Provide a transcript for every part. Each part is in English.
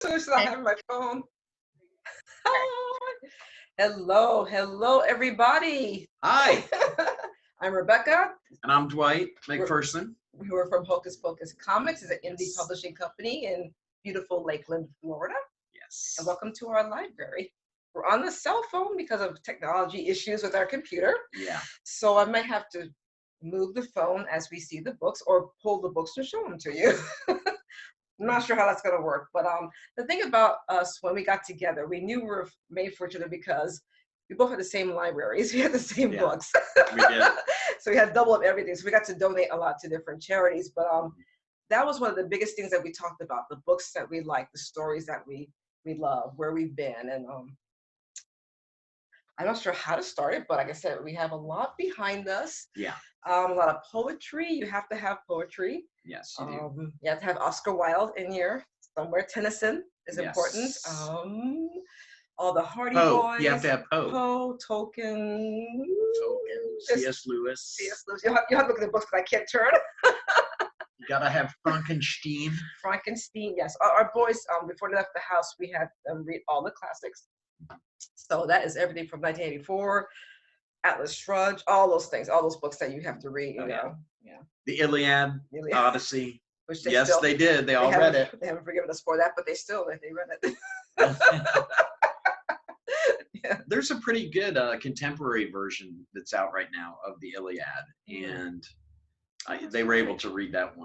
Should I have my phone? Hello, everybody. Hi. I'm Rebecca. And I'm Dwight MacPherson. We're from Hocus Pocus Comics. It's an indie publishing company in beautiful Lakeland, Florida. Yes. And welcome to our library. We're on the cell phone because of technology issues with our computer. Yeah. So I might have to move the phone as we see the books or pull the books and show them to you. I'm not sure how that's going to work, but the thing about us when we got together, we knew we were made for each other because we both had the same libraries. We had the same books. We did. So we had double of everything. So we got to donate a lot to different charities. But that was one of the biggest things that we talked about, the books that we like, the stories that we love, where we've been. And I'm not sure how to start it, but like I said, we have a lot behind us. Yeah. A lot of poetry. You have to have poetry. Yes, you do. You have to have Oscar Wilde in here somewhere. Tennyson is important. All the Hardy Boys. You have to have Poe. Poe, Tolkien. C.S. Lewis. C.S. Lewis. You have to look at the books that I can't turn. You gotta have Frankenstein. Frankenstein, yes. Our boys, before they left the house, we had them read all the classics. So that is everything from 1984, Atlas Shrugged, all those things, all those books that you have to read. You know. Yeah. The Iliad, Odyssey. Which they did. They all read it. They haven't forgiven us for that, but they read it. Yeah. There's a pretty good contemporary version that's out right now of the Iliad, and they were able to read that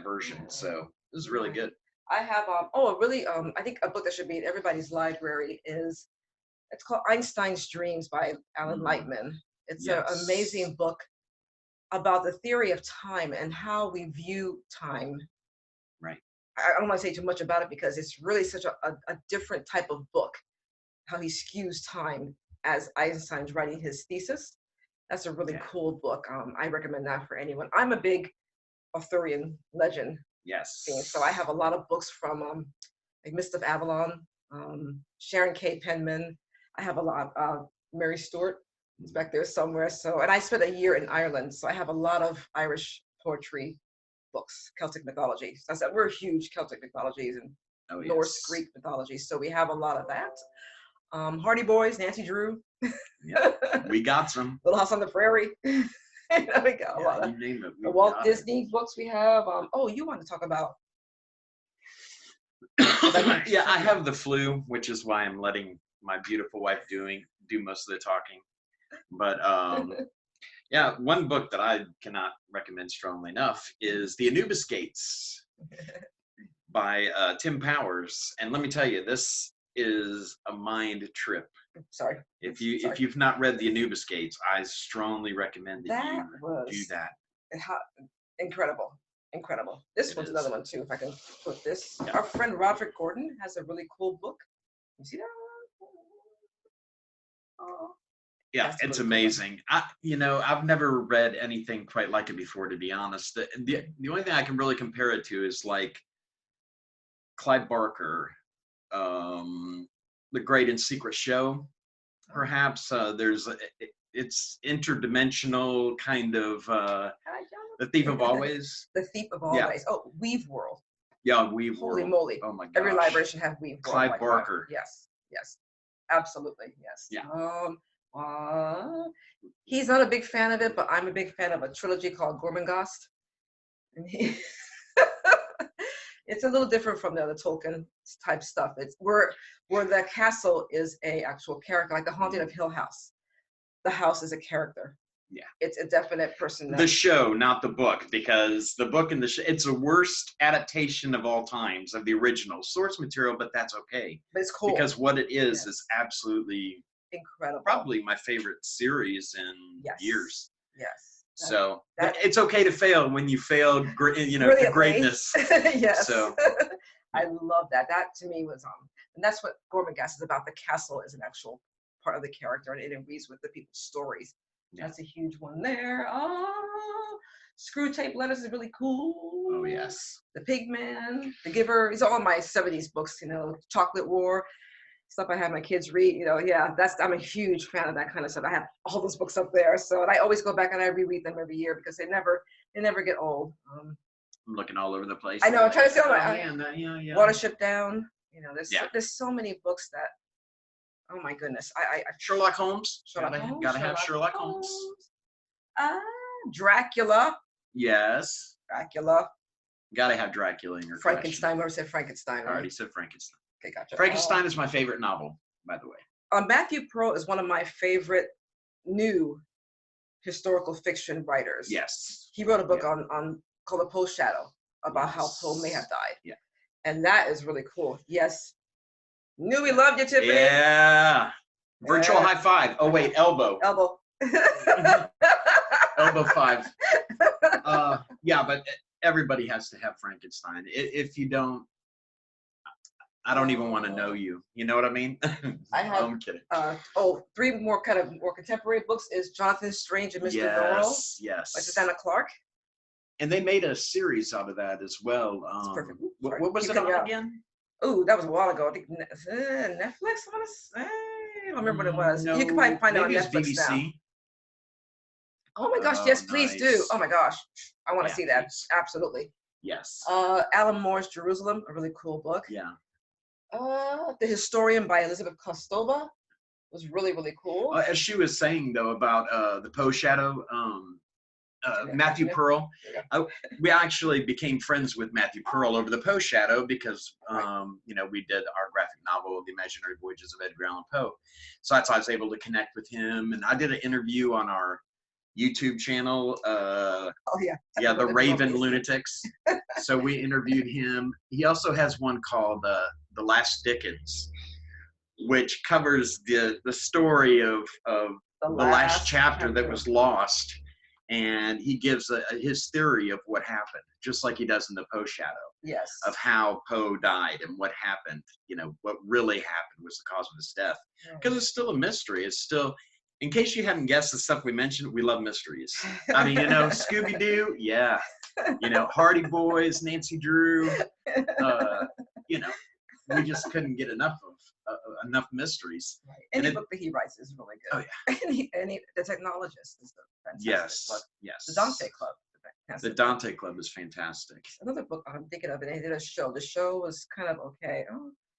version. So it was really good. I have I think a book that should be in everybody's library it's called Einstein's Dreams by Alan Lightman. It's an amazing book about the theory of time and how we view time. Right. I don't want to say too much about it because it's really such a different type of book, how he skews time as Einstein's writing his thesis. That's a really cool book. I recommend that for anyone. I'm a big Arthurian legend fan, so I have a lot of books from like Mist of Avalon, Sharon K. Penman. I have a lot. Mary Stuart is back there somewhere. So, and I spent a year in Ireland, so I have a lot of Irish poetry books, Celtic mythology. So I said we're huge Celtic mythologies and Norse, Greek mythology, so we have a lot of that. Hardy Boys, Nancy Drew. Yeah, we got some. Little House on the Prairie. We got a lot of the Walt Disney books we have. You want to talk about? Yeah, I have the flu, which is why I'm letting my beautiful wife do most of the talking. But yeah, one book that I cannot recommend strongly enough is The Anubis Gates by Tim Powers. And let me tell you, this is a mind trip. Sorry. If you've not read The Anubis Gates, I strongly recommend that you do that. Incredible. This one's another one too. If I can put this. Yeah. Our friend Roderick Gordon has a really cool book. You see that? Yeah, it's really amazing. Cool. I've never read anything quite like it before, to be honest. The only thing I can really compare it to is like Clive Barker, The Great and Secret Show, perhaps. It's interdimensional kind of The Thief of Always. The Thief of Always. Yeah. Oh, Weave World. Yeah, Weave Holy World. Moly. Oh my gosh. Every library should have Weave World. Clive Barker. Yes. Absolutely. Yes. Yeah. He's not a big fan of it, but I'm a big fan of a trilogy called Gormenghast. And it's a little different from the other Tolkien type stuff. It's where the castle is a actual character, like the Haunting of Hill House. The house is a character. Yeah. It's a definite person. The show, not the book, because the book and the show, it's the worst adaptation of all times of the original source material, but that's okay. But it's cool. Because what it is absolutely incredible. Probably my favorite series in years. Yes. So it's okay to fail when you failed, to greatness. Yes. So I love that. That to me was and that's what Gormenghast is about. The castle is an actual part of the character, and it agrees with the people's stories. Yeah. That's a huge one there. Screw Tape Letters is really cool. Oh yes. The Pigman, The Giver. These are all my 70s books. Chocolate War. Stuff I have my kids read, I'm a huge fan of that kind of stuff. I have all those books up there, and I always go back and I reread them every year because they never get old. I'm looking all over the place. I know. I'm trying to say, Watership Down. You know, there's Yeah. there's so many books that, oh my goodness, Sherlock Holmes. Sherlock Holmes, Gotta have Sherlock Holmes. Ah, Dracula. Yes. Dracula. Gotta have Dracula in your Frankenstein. Whoever said Frankenstein? collection. I already said Frankenstein. Okay, gotcha. Frankenstein is my favorite novel, by the way. Matthew Pearl is one of my favorite new historical fiction writers. Yes. He wrote a book on called The Post Shadow about how Poe may have died. Yeah. And that is really cool. Yes. Knew we loved you, Tiffany. Yeah. Virtual high five. Oh wait, elbow. Elbow. Elbow five. Yeah, but everybody has to have Frankenstein. If you don't, I don't even want to know you. You know what I mean? I'm kidding. Three more kind of more contemporary books is Jonathan Strange and Mr. Norrell. Yes. By Susanna Clark. And they made a series out of that as well. It's perfect. What was it on again? Oh, that was a while ago. I think Netflix. I want to say. I don't remember what it was. No, you can probably find it on Netflix BBC. now. Oh my gosh! Yes, please do. Oh my gosh, I want to see that. Please. Absolutely. Yes. Alan Moore's Jerusalem, a really cool book. Yeah. The Historian by Elizabeth Kostova was really, really cool. As she was saying though about the Poe Shadow, Matthew Pearl. We actually became friends with Matthew Pearl over the Poe Shadow because you know, we did our graphic novel, The Imaginary Voyages of Edgar Allan Poe. So that's how I was able to connect with him, and I did an interview on our YouTube channel. The Raven Lunatics. So we interviewed him. He also has one called The Last Dickens, which covers the story of the last chapter that was lost, and he gives his theory of what happened, just like he does in the Poe Shadow. Yes. Of how Poe died and what happened. You know, what really happened was the cause of his death. Because it's still a mystery. It's still, in case you hadn't guessed the stuff we mentioned, we love mysteries. I mean, you know, Scooby-Doo, yeah. You know, Hardy Boys, Nancy Drew. You know, we just couldn't get enough enough mysteries. Right. Any book that he writes is really good. Oh yeah. And The Technologist is a fantastic book. Yes. The Dante Club. The Dante Club is fantastic. Another book I'm thinking of, and they did a show. The show was kind of okay.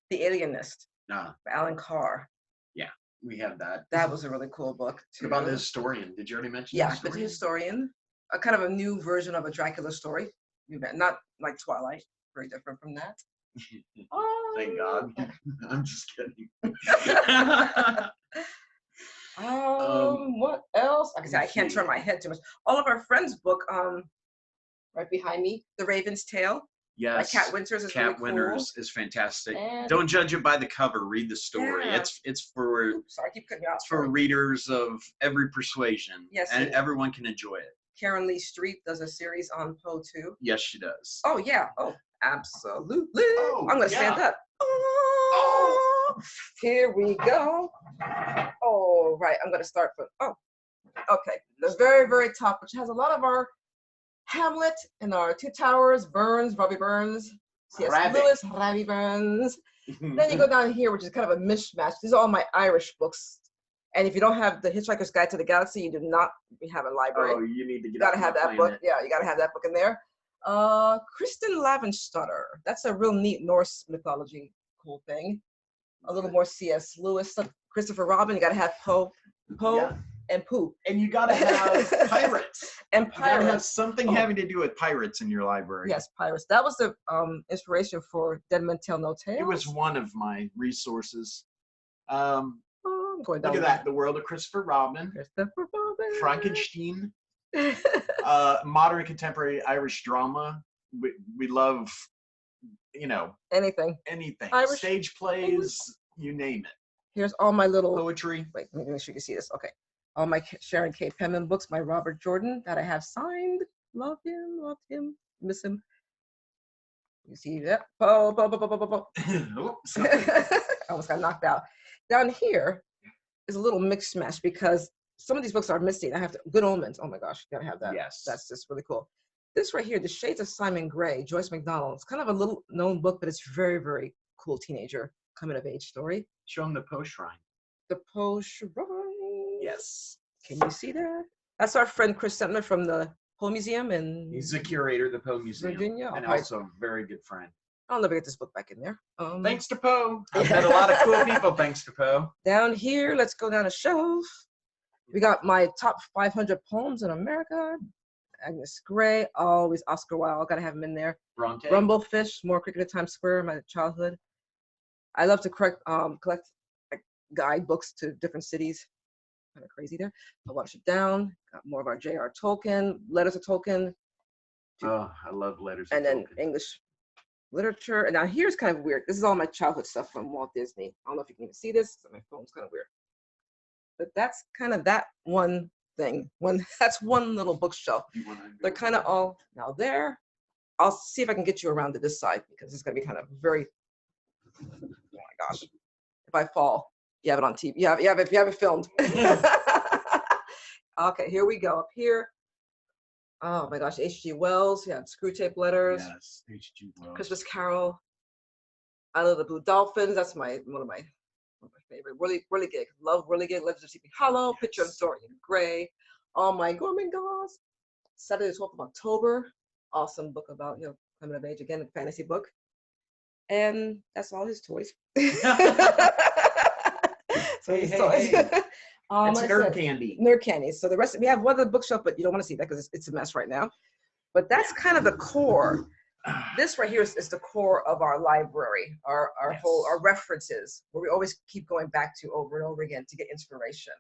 The Alienist by Alan Carr. Yeah, we have that. That was a really cool book too. What about The Historian? Did you already mention? Yeah, The Historian. A kind of a new version of a Dracula story. Not like Twilight. Very different from that. Thank God. I'm just kidding. What else? Like I said, I can't turn my head too much. All of our friends' book, right behind me, The Raven's Tale. Yes. By Cat Winters is really cool. Cat Winters is fantastic. And don't judge it by the cover. Read the story. Yeah. It's for sorry, I keep cutting you out. for readers of every persuasion. Yes, and everyone can enjoy it. Karen Lee Street does a series on Poe too. Yes, she does. Oh yeah. Oh, absolutely. I'm gonna stand up. Here we go. Oh, right. I'm gonna start from. Okay. The very, very top, which has a lot of our Hamlet and our Two Towers, Robbie Burns, C.S. Lewis, Robbie Burns. Then you go down here, which is kind of a mishmash. These are all my Irish books. And if you don't have the Hitchhiker's Guide to the Galaxy, you do not have a library. Oh, you need to get. You gotta have that book. Yeah, you gotta have that book in there. Kristen Lavenstutter. That's a real neat Norse mythology cool thing. A little more C.S. Lewis, Christopher Robin. You gotta have Poe, and Pooh. And you gotta have pirates. And pirates. You gotta have something having to do with pirates in your library. Yes, pirates. That was the inspiration for Dead Men Tell No Tales. It was one of my resources. Going down look at that. The World of Christopher Robin. Frankenstein. Modern contemporary Irish drama. We love, you know, anything. Irish, stage plays, you name it. Here's all my little poetry. Wait, let me make sure you can see this. Okay. All my Sharon K. Penman books by Robert Jordan that I have signed. Love him, miss him. You see that? Oops. I almost got knocked out. Down here is a little mixed mash because some of these books are missing. I have Good Omens. Oh my gosh, you gotta have that. Yes. That's just really cool. This right here, The Shades of Simon Gray, Joyce McDonald. It's kind of a little known book, but it's very, very cool teenager coming of age story. Show them the Poe Shrine. The Poe Shrine. Yes. Can you see that? That's our friend Chris Sentner from the Poe Museum in He's the curator of the Poe Museum. Virginia. And also a very good friend. I'll never get this book back in there. Thanks to Poe. I've met a lot of cool people thanks to Poe. Down here, let's go down a shelf. We got my top 500 poems in America. Agnes Gray, always Oscar Wilde, gotta have him in there. Bronte. Rumblefish, More Cricket at Times Square, my childhood. I love to collect guidebooks to different cities. Kind of crazy there. I'll watch it down. Got more of our J.R. Tolkien, letters of Tolkien. Oh, I love letters. And then English literature. And now here's kind of weird. This is all my childhood stuff from Walt Disney. I don't know if you can even see this. My phone's kind of weird. But that's kind of that one thing. That's one little bookshelf. They're kind of all now there. I'll see if I can get you around to this side because it's going to be kind of very, oh my gosh. If I fall, you have it on TV. You have if you have it filmed. Okay, here we go. Up here. Oh my gosh, H.G. Wells. Yeah, Screw Tape Letters. Yes, H.G. Wells. Christmas Carol. I Love the Blue Dolphins. That's one of my favorite. Whirligig. Love Whirligig. Legends of Sleepy Hollow. Yes. Picture of Dorian Gray. All My Gormengoss. Saturday the 12th of October. Awesome book about coming of age, again, a fantasy book. And that's all his toys. So his toys. It's nerd candy. Nerd candy. So the rest, we have one of the bookshelf, but you don't want to see that because it's a mess right now. But that's kind of the core. This right here is the core of our library, our references, where we always keep going back to over and over again to get inspiration.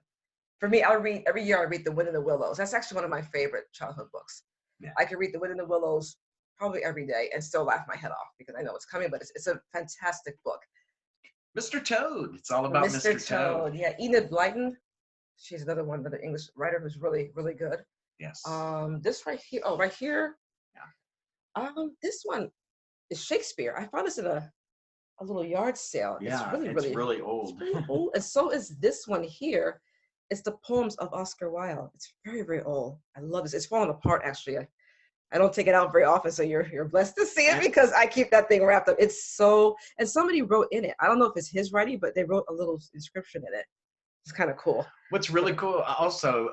For me, every year I read The Wind in the Willows. That's actually one of my favorite childhood books. Yeah. I can read The Wind in the Willows probably every day and still laugh my head off because I know it's coming, but it's a fantastic book. Mr. Toad. It's all about Mr. Toad. Yeah, Enid Blyton. She's another English writer who's really, really good. Yes. This right here. Oh, right here. Yeah. This one is Shakespeare. I found this in a little yard sale. Yeah, it's really old. It's really old. And so is this one here. It's the poems of Oscar Wilde. It's very, very old. I love this. It's falling apart actually. I don't take it out very often, so you're blessed to see it because I keep that thing wrapped up. It's so, and somebody wrote in it. I don't know if it's his writing, but they wrote a little inscription in it. It's kind of cool. What's really cool, also,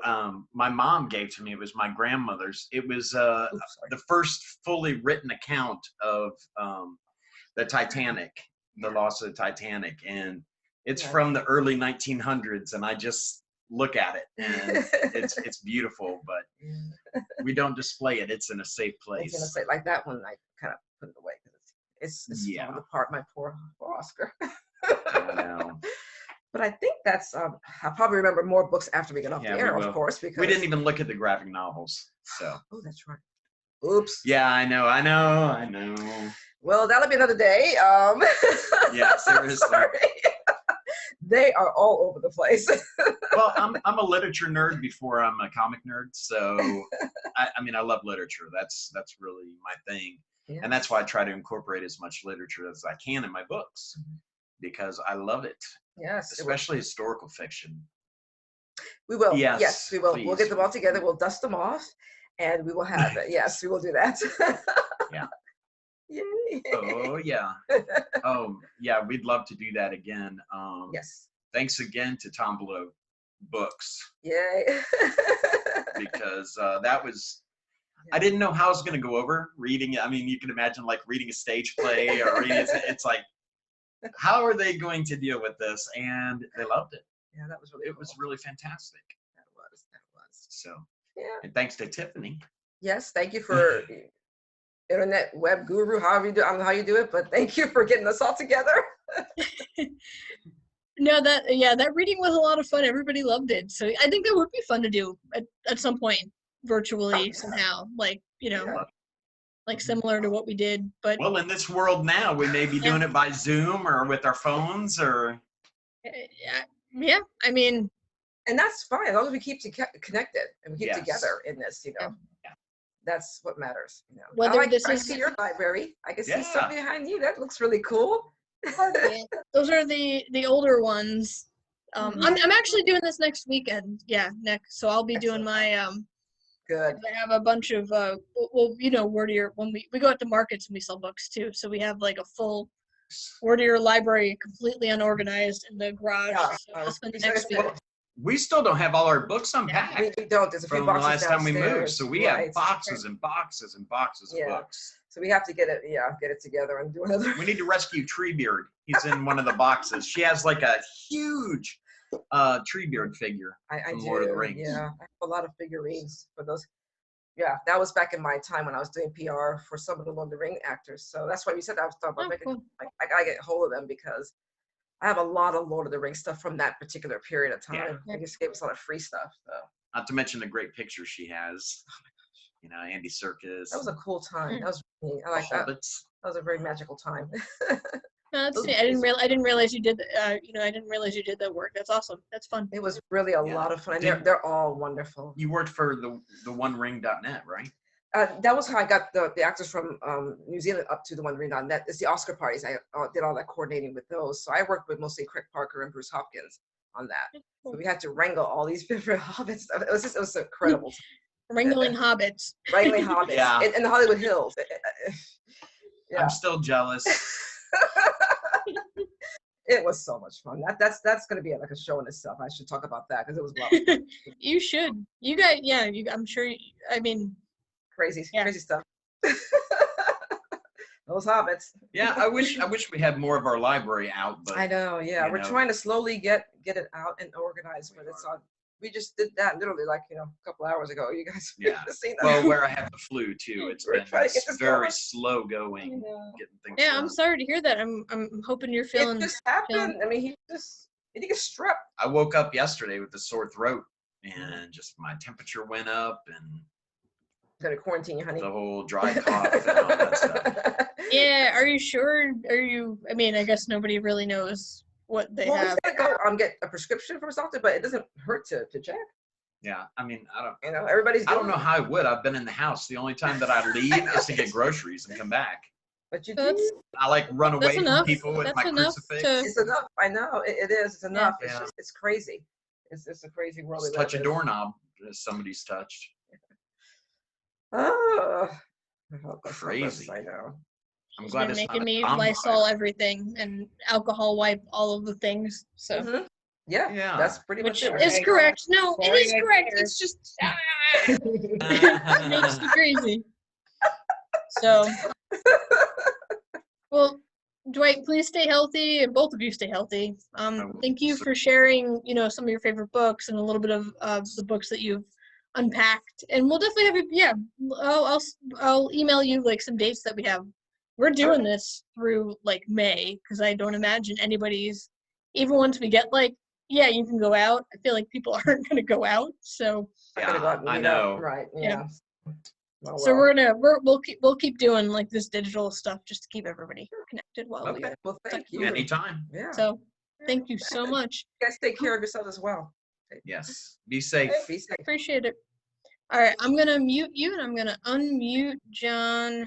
my mom gave to me, it was my grandmother's. It was the first fully written account of the Titanic, the loss of the Titanic. And it's from the early 1900s, and I just look at it, and it's beautiful, but we don't display it. It's in a safe place. It's in a safe, like that one, I kind of put it away because it's falling apart. My poor Oscar. I know. But I think that's, I'll probably remember more books after we get off the air, of course, because we didn't even look at the graphic novels. So. Oh, that's right. Oops. Yeah, I know. Well, that'll be another day. Yeah, seriously. Sorry. They are all over the place. Well, I'm a literature nerd before I'm a comic nerd. So, I mean, I love literature. That's really my thing. Yeah. And that's why I try to incorporate as much literature as I can in my books because I love it. Yes. Especially historical fiction. We will. Yes, yes, we will. Please. We'll get them all together. We'll dust them off and we will have it. Yes, we will do that. Yeah. Yay. Oh, yeah. Oh, yeah. We'd love to do that again. Yes. Thanks again to Tombolo Books. Yay. Because that was, I didn't know how I was going to go over reading it. I mean, you can imagine like reading a stage play or reading it. It's like, how are they going to deal with this? And they loved it. Yeah, that was really It was really fantastic. That was. So, yeah. And thanks to Tiffany. Yes, thank you for internet web guru, however you do, I don't know how you do it, but thank you for getting us all together. No, that reading was a lot of fun. Everybody loved it. So I think that would be fun to do at some point virtually somehow, like, like similar to what we did. But well, in this world now, we may be doing it by Zoom or with our phones or. Yeah, I mean. And that's fine, as long as we keep connected and we keep together in this, Yeah. That's what matters. Whether I see your library. I can see something behind you. That looks really cool. Those are the older ones. I'm actually doing this next weekend. Yeah, next. So I'll be doing my Good. I have a bunch of wordier when we go out to markets and we sell books too. So we have like a full wordier library, completely unorganized in the garage. Yeah, so I'll spend the next week. We still don't have all our books unpacked. We don't. There's a few from the boxes last time we downstairs. moved, so we have boxes and boxes and boxes of books. So we have to get it together and do another. We need to rescue Treebeard. He's in one of the boxes. She has like a huge Treebeard figure I from do. Lord of the Rings. Yeah, I have a lot of figurines for those. Yeah, that was back in my time when I was doing PR for some of the Lord of the Ring actors. So that's why we said that. I was talking about cool. I gotta get hold of them because I have a lot of Lord of the Rings stuff from that particular period of time. Yeah. They just gave us a lot of free stuff. So Not to mention the great pictures she has. You know, Andy Serkis. that was a cool time. That was really, I the like that. Hobbits. That was a very magical time. No, that's, I didn't realize you did. I didn't realize you did that work. That's awesome. That's fun. It was really a lot of fun. And they're all wonderful. You worked for the OneRing.net, right? That was how I got the actors from New Zealand up to the OneRing.net. It's the Oscar parties. I did all that coordinating with those. So I worked with mostly Craig Parker and Bruce Hopkins on that. Cool. So we had to wrangle all these different hobbits. It was incredible. Wrangling hobbits. Wrangling hobbits. Yeah. In the Hollywood Hills. Yeah. I'm still jealous. It was so much fun. That's going to be like a show in itself. I should talk about that because it was a lot of fun. You should. You guys, yeah. I'm sure. I mean, crazy Yeah. stuff. Those hobbits. Yeah, I wish we had more of our library out, but I know. Yeah, you we're know. trying to slowly get it out and organized, but it's on. We just did that literally like a couple hours ago. You guys Yeah. seen that? well, where I have the flu too, it's We're been trying to get this very going. slow going, getting things yeah. done. I'm sorry to hear that. I'm hoping you're feeling. It just happened. I mean, he gets strep. I woke up yesterday with a sore throat, and just my temperature went up, and Gonna quarantine you, honey. the whole dry cough and all that stuff. Yeah. Are you sure? Are you? I mean, I guess nobody really knows what they Well, have. he's gonna go get a prescription from his doctor, but it doesn't hurt to check. Yeah, I mean, I Everybody's. don't doing know it. how I would. I've been in the house. The only time that I leave is to get groceries and come back. But you That's do. I like run away That's from enough. people with That's my enough crucifix. to- It's enough. I know it is. It's enough. It's Yeah. just it's crazy. It's a crazy world. Just we live touch a in. doorknob that somebody's touched. Oh, help us, Crazy. I know. I'm She's glad been it's not making a me zombie Lysol virus. everything and alcohol wipe all of the things. So. Mhm. Yeah, Yeah. that's pretty Which much it. is correct. No, it Sorry, is I correct. care. It's just it makes me crazy. So, well, Dwight, please stay healthy, and both of you stay healthy. will. Thank you for sharing, some of your favorite books and a little bit of the books that you've unpacked. And we'll definitely have you. Yeah, I'll email you like some dates that we have. We're doing this through like May because I don't imagine anybody's even once we get like. Yeah, you can go out. I feel like people aren't going to go out, so I gotta go out and I meet up. know. Right. Yeah. Yeah. Oh, so well. we'll keep doing like this digital stuff just to keep everybody connected while we. Okay. Well, thank you. Anytime. Yeah. So thank you so much. You guys take care of yourself as well. Yes. Be safe. Be safe. Appreciate it. All right, I'm gonna mute you and I'm gonna unmute John.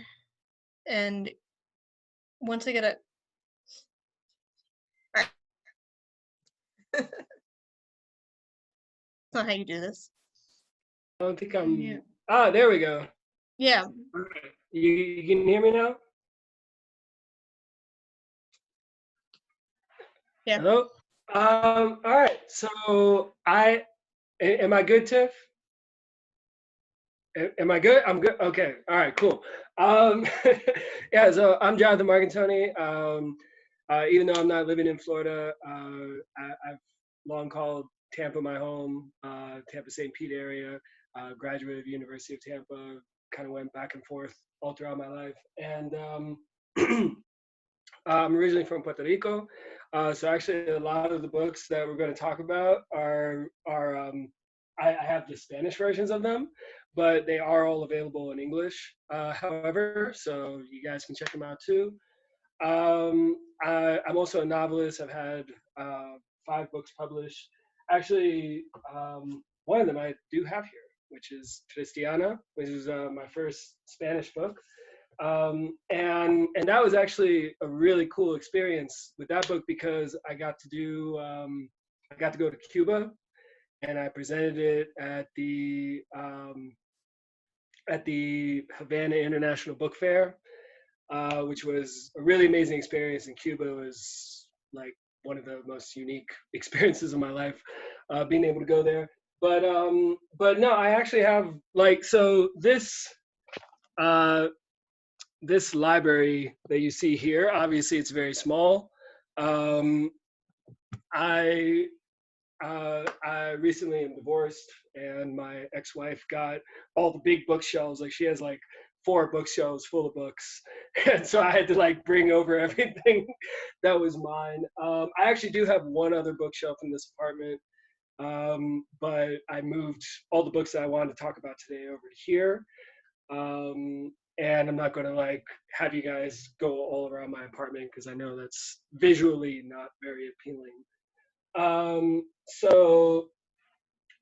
And once I get it. All right. That's not how you do this. I don't think I'm. Yeah. Ah, there we go. Yeah. You can hear me now? Yeah. Hello? All right. So am I good, Tiff? Am I good? I'm good. Okay. All right, cool. Yeah, so I'm Jonathan Marcantoni. Even though I'm not living in Florida, I've long called Tampa my home, Tampa St. Pete area, graduate of the University of Tampa, kind of went back and forth all throughout my life. And I'm originally from Puerto Rico. So actually a lot of the books that we're going to talk about are I have the Spanish versions of them, but they are all available in English, however, so you guys can check them out too. I'm also a novelist. I've had 5 books published. Actually, one of them I do have here, which is Cristiana, which is my first Spanish book. And that was actually a really cool experience with that book because I got to go to Cuba, and I presented it at the Havana International Book Fair, which was a really amazing experience. And Cuba was like one of the most unique experiences of my life, being able to go there. But no, I actually have like, so this this library that you see here, obviously it's very small. I recently am divorced, and my ex-wife got all the big bookshelves. Like she has like 4 bookshelves full of books, and so I had to like bring over everything that was mine. I actually do have one other bookshelf in this apartment, but I moved all the books that I wanted to talk about today over to here. And I'm not going to like have you guys go all around my apartment because I know that's visually not very appealing. Also,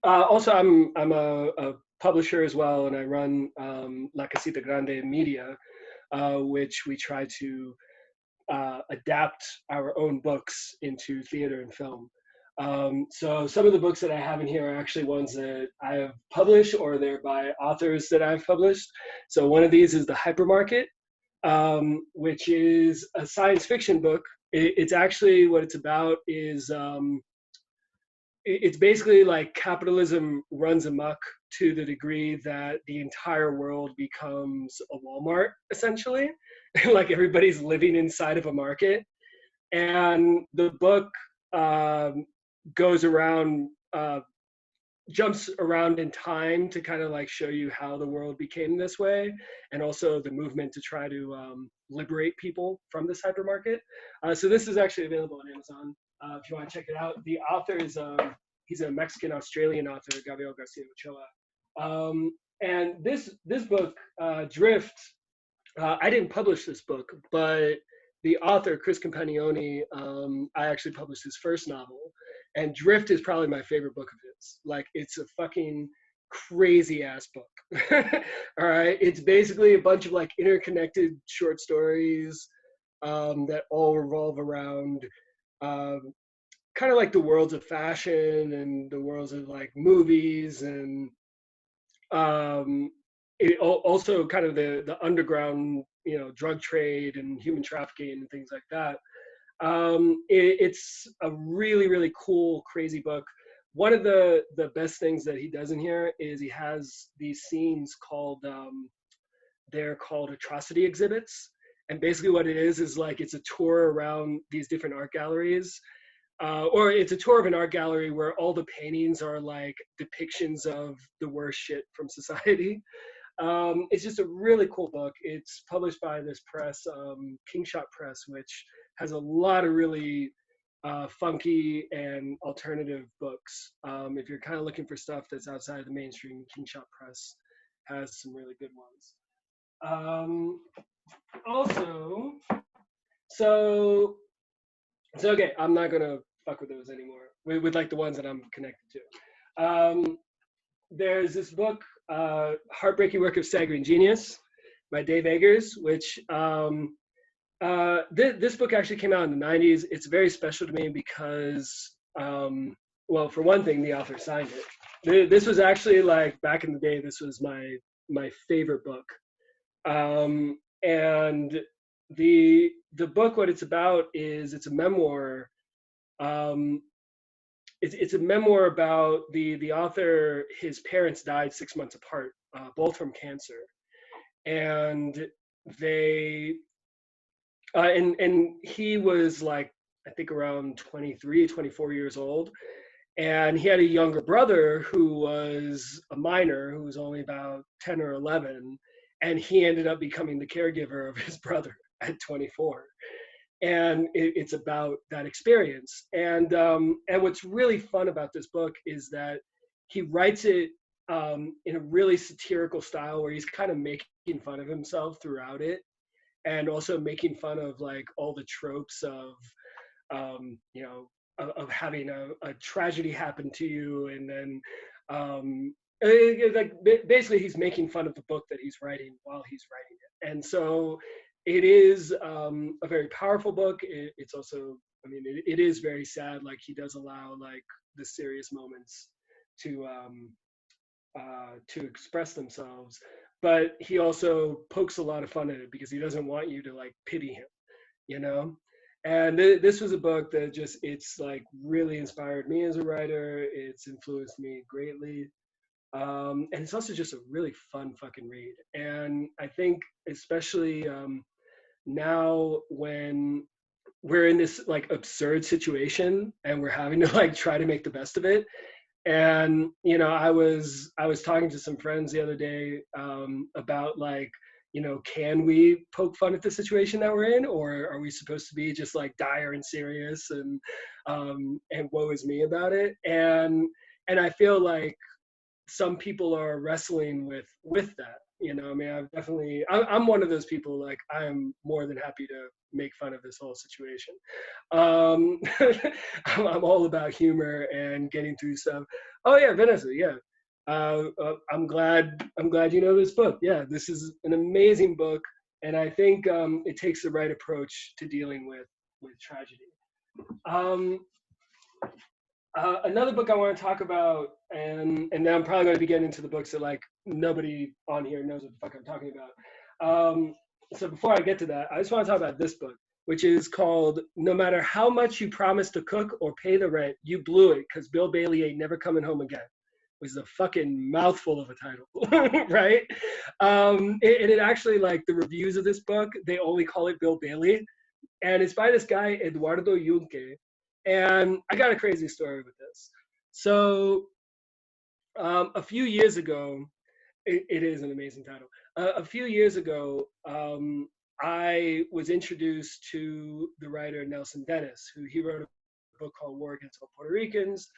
I'm a publisher as well, and I run La Casita Grande Media, which we try to adapt our own books into theater and film. So some of the books that I have in here are actually ones that I have published, or they're by authors that I've published. So one of these is The Hypermarket, which is a science fiction book. It's actually, what it's about is, it's basically like capitalism runs amok to the degree that the entire world becomes a Walmart, essentially. Like everybody's living inside of a market. And the book goes around, jumps around in time to kind of like show you how the world became this way, and also the movement to try to liberate people from this hypermarket. So this is actually available on Amazon. If you want to check it out. The author is, he's a Mexican-Australian author, Gabriel Garcia Ochoa. And this book, Drift, I didn't publish this book, but the author, Chris Campagnoni, I actually published his first novel. And Drift is probably my favorite book of his. Like, it's a fucking crazy-ass book. All right? It's basically a bunch of, like, interconnected short stories that all revolve around kind of like the worlds of fashion and the worlds of like movies, and it also kind of the underground, you know, drug trade and human trafficking and things like that. It's a really, really cool, crazy book. One of the best things that he does in here is he has these scenes called, they're called atrocity exhibits. And basically what it is like, it's a tour around these different art galleries. Or it's a tour of an art gallery where all the paintings are like depictions of the worst shit from society. It's just a really cool book. It's published by this press, Kingshot Press, which has a lot of really funky and alternative books. If you're kind of looking for stuff that's outside of the mainstream, Kingshot Press has some really good ones. Also, so okay, I'm not gonna fuck with those anymore. With like the ones that I'm connected to. There's this book, Heartbreaking Work of Staggering Genius by Dave Eggers, which this book actually came out in the 90s. It's very special to me because, well, for one thing, the author signed it. This was actually like, back in the day, this was my favorite book. And the book, what it's about is, it's a memoir. It's a memoir about the author. His parents died 6 months apart, both from cancer, and they and he was like, I think around 23, 24 years old, and he had a younger brother who was a minor, who was only about 10 or 11, and he ended up becoming the caregiver of his brother at 24. And it's about that experience. And what's really fun about this book is that he writes it in a really satirical style, where he's kind of making fun of himself throughout it, and also making fun of like all the tropes of, you know, of having a tragedy happen to you, and then like basically he's making fun of the book that he's writing while he's writing it. And so it is a very powerful book. It's also, I mean, it is very sad. Like, he does allow like the serious moments to express themselves, but he also pokes a lot of fun at it because he doesn't want you to like pity him, you know? And this was a book that just, it's like really inspired me as a writer. It's influenced me greatly. And it's also just a really fun fucking read. And I think especially now when we're in this like absurd situation and we're having to like try to make the best of it. And you know, I was talking to some friends the other day about like, you know, can we poke fun at the situation that we're in, or are we supposed to be just like dire and serious and woe is me about it? And I feel like some people are wrestling with that. You know, I mean, I'm one of those people, like, I'm more than happy to make fun of this whole situation. I'm all about humor and getting through stuff. Oh yeah, Vanessa, yeah. I'm glad you know this book. Yeah, this is an amazing book, and I think it takes the right approach to dealing with tragedy. Another book I want to talk about, and then I'm probably going to be getting into the books that like nobody on here knows what the fuck I'm talking about. So before I get to that, I just want to talk about this book, which is called "No Matter How Much You Promise to Cook or Pay the Rent, You Blew It because Bill Bailey Ain't Never Coming Home Again," which is a fucking mouthful of a title, right? It actually, like, the reviews of this book, they only call it Bill Bailey, and it's by this guy Eduardo Yunque. And I got a crazy story with this. So a few years ago, it is an amazing title. A few years ago, I was introduced to the writer Nelson Dennis, who he wrote a book called War Against All Puerto Ricans.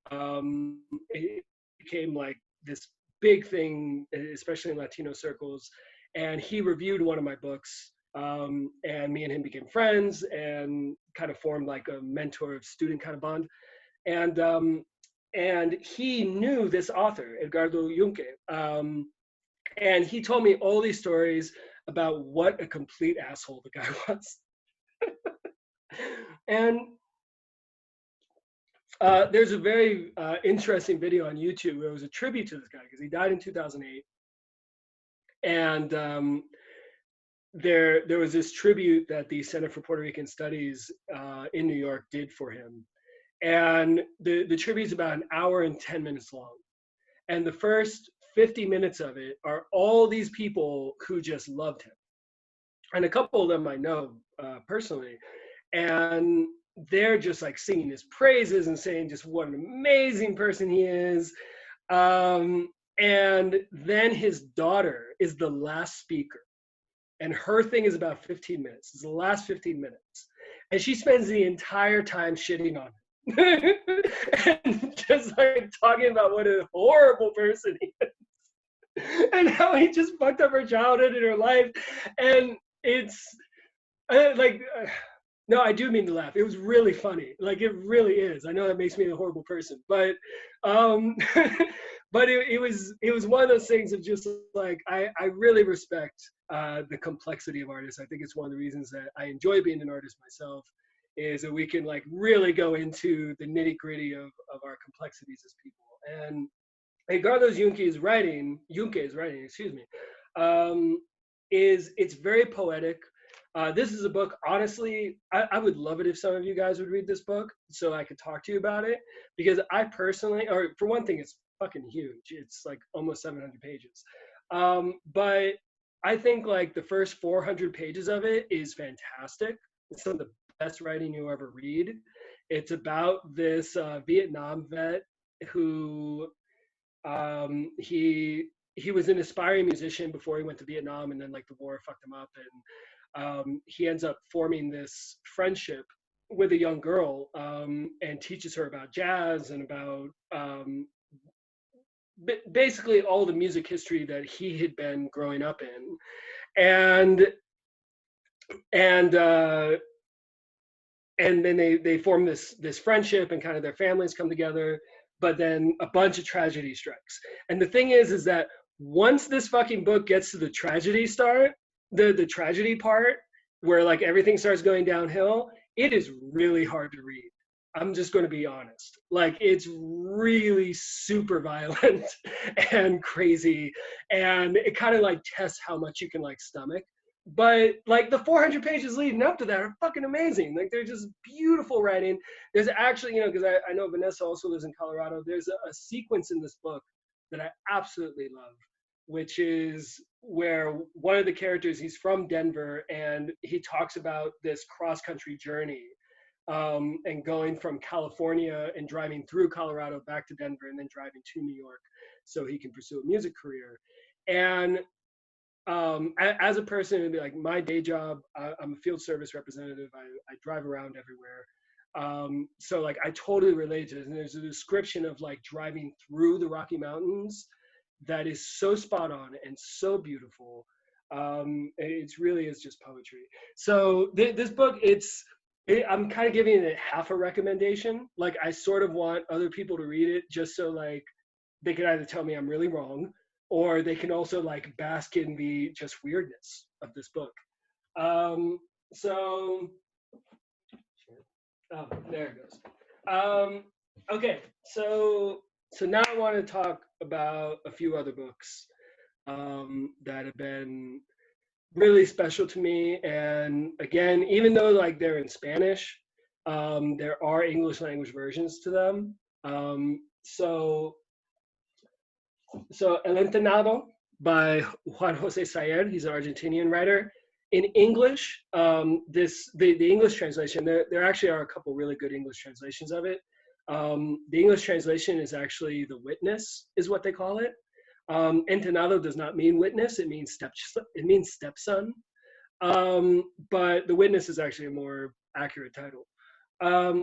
It became like this big thing, especially in Latino circles. And he reviewed one of my books. And me and him became friends and kind of formed like a mentor student kind of bond. And he knew this author, Eduardo Yunque. And he told me all these stories about what a complete asshole the guy was. And there's a very interesting video on YouTube where it was a tribute to this guy because he died in 2008. And there was this tribute that the Center for Puerto Rican Studies in New York did for him. And the tribute's about an hour and 10 minutes long. And the first 50 minutes of it are all these people who just loved him. And a couple of them I know personally. And they're just like singing his praises and saying just what an amazing person he is. And then his daughter is the last speaker. And her thing is about 15 minutes. It's the last 15 minutes. And she spends the entire time shitting on him. And just like talking about what a horrible person he is. And how he just fucked up her childhood and her life. And it's no, I do mean to laugh. It was really funny. Like, it really is. I know that makes me a horrible person. But but it was one of those things of just like, I really respect the complexity of artists. I think it's one of the reasons that I enjoy being an artist myself, is that we can like really go into the nitty gritty of our complexities as people. And Eduardo Yunque's writing, it's very poetic. This is a book, honestly, I would love it if some of you guys would read this book so I could talk to you about it, because I personally, or for one thing, it's fucking huge. It's like almost 700 pages. But I think like the first 400 pages of it is fantastic. It's some of the best writing you'll ever read. It's about this Vietnam vet who he was an aspiring musician before he went to Vietnam, and then like the war fucked him up, and he ends up forming this friendship with a young girl and teaches her about jazz and about basically all the music history that he had been growing up in. And then they form this friendship, and kind of their families come together, but then a bunch of tragedy strikes. And the thing is that once this fucking book gets to the tragedy the tragedy part, where like everything starts going downhill, it is really hard to read. I'm just going to be honest. Like, it's really super violent and crazy, and it kind of like tests how much you can like stomach. But like the 400 pages leading up to that are fucking amazing. Like, they're just beautiful writing. There's actually, because I know Vanessa also lives in Colorado. There's a sequence in this book that I absolutely love, which is where one of the characters, he's from Denver, and he talks about this cross-country journey, and going from California and driving through Colorado back to Denver and then driving to New York so he can pursue a music career. And as a person, like my day job, I'm a field service representative. I drive around everywhere. So like I totally relate to it. And there's a description of like driving through the Rocky Mountains that is so spot on and so beautiful. It really is just poetry. So this book, I'm kind of giving it half a recommendation. Like I sort of want other people to read it just so like they can either tell me I'm really wrong, or they can also like bask in the just weirdness of this book. So, oh, there it goes. Okay, so now I want to talk about a few other books that have been really special to me. And again, even though like they're in Spanish, there are English language versions to them. So El Entrenado by Juan Jose Sayer, he's an Argentinian writer. In English, the English translation, there actually are a couple really good English translations of it. The English translation is actually The Witness, is what they call it. Entrenado does not mean witness, it means stepson. But The Witness is actually a more accurate title.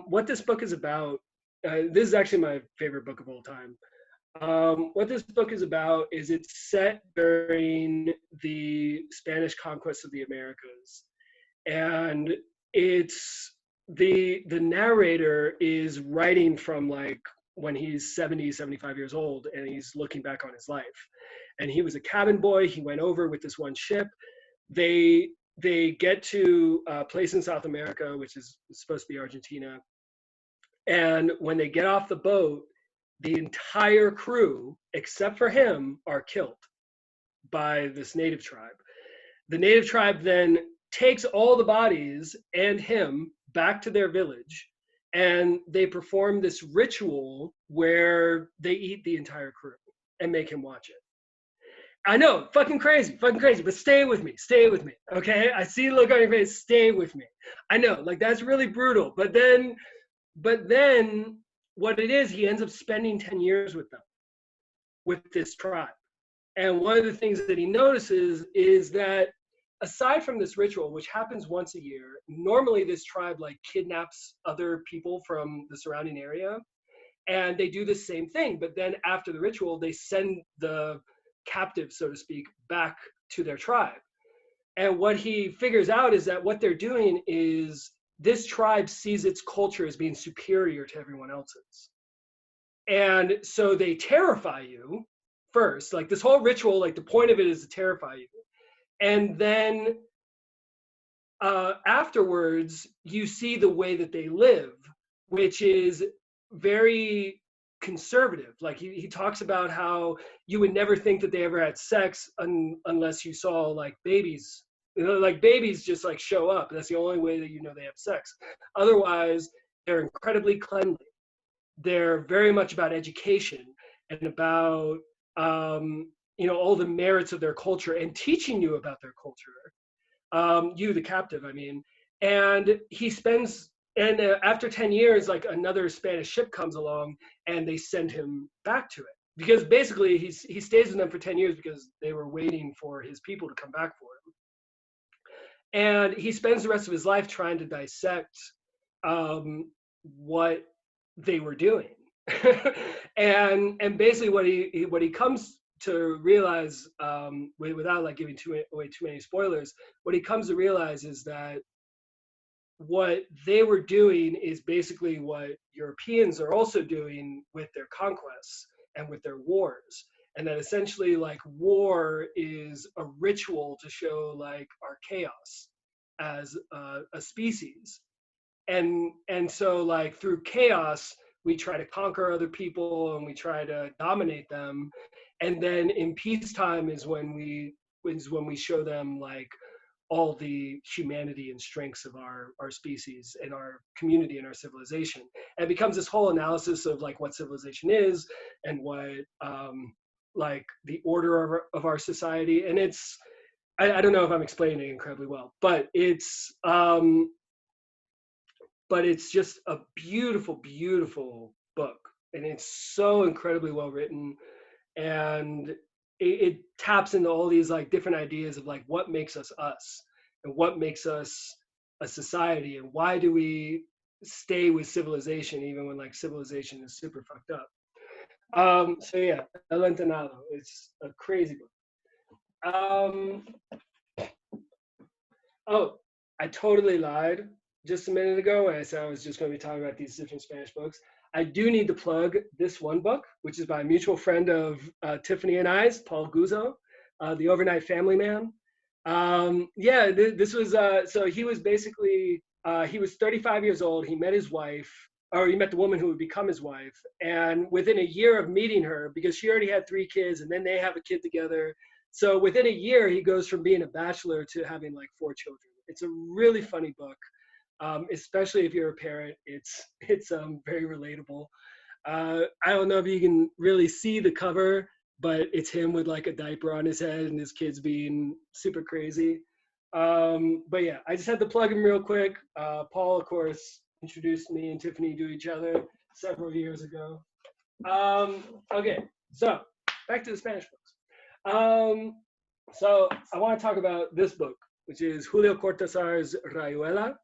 What this book is about, this is actually my favorite book of all time. What this book is about is it's set during the Spanish conquest of the Americas. And it's the narrator is writing from like when he's 70, 75 years old, and he's looking back on his life. And he was a cabin boy. He went over with this one ship. They get to a place in South America, which is supposed to be Argentina. And when they get off the boat, the entire crew, except for him, are killed by this native tribe. The native tribe then takes all the bodies and him back to their village, and they perform this ritual where they eat the entire crew and make him watch it. I know, fucking crazy, but stay with me, okay? I see the look on your face, stay with me. I know, like that's really brutal, but then what it is, he ends up spending 10 years with them, with this tribe. And one of the things that he notices is that aside from this ritual, which happens once a year, normally this tribe like kidnaps other people from the surrounding area, and they do the same thing. But then after the ritual, they send the captive, so to speak, back to their tribe. And what he figures out is that what they're doing is this tribe sees its culture as being superior to everyone else's. And so they terrify you first, like this whole ritual, like the point of it is to terrify you. And then afterwards, you see the way that they live, which is very conservative. Like he talks about how you would never think that they ever had sex unless you saw like babies. You know, like babies just like show up. That's the only way that you know they have sex. Otherwise, they're incredibly cleanly. They're very much about education and about all the merits of their culture and teaching you about their culture. You, the captive, I mean. And he spends, and after 10 years, like another Spanish ship comes along and they send him back to it. Because basically he stays with them for 10 years because they were waiting for his people to come back for him. And he spends the rest of his life trying to dissect what they were doing. and basically what he comes to realize, without like giving away too many spoilers, what he comes to realize is that what they were doing is basically what Europeans are also doing with their conquests and with their wars. And that essentially like war is a ritual to show like our chaos as a species. And so like through chaos, we try to conquer other people and we try to dominate them. And then in peacetime is when we show them like all the humanity and strengths of our species and our community and our civilization. And it becomes this whole analysis of like what civilization is and what like the order of our society. And it's, I don't know if I'm explaining it incredibly well, but it's just a beautiful, beautiful book. And it's so incredibly well written. And it taps into all these like different ideas of like what makes us us and what makes us a society, and why do we stay with civilization even when like civilization is super fucked up. So yeah, El Entenado, it's a crazy book. Oh, I totally lied just a minute ago when I said I was just going to be talking about these different Spanish books. I do need to plug this one book, which is by a mutual friend of Tiffany and I's, Paul Guzzo, The Overnight Family Man. This was, so he was basically, he was 35 years old. He met his wife, or he met the woman who would become his wife. And within a year of meeting her, because she already had 3 kids and then they have a kid together. So within a year, he goes from being a bachelor to having like 4 children. It's a really funny book. Especially if you're a parent, it's very relatable. I don't know if you can really see the cover, but it's him with like a diaper on his head and his kids being super crazy. But yeah, I just had to plug him real quick. Paul, of course, introduced me and Tiffany to each other several years ago. Okay, so back to the Spanish books. So I want to talk about this book, which is Julio Cortázar's Rayuela,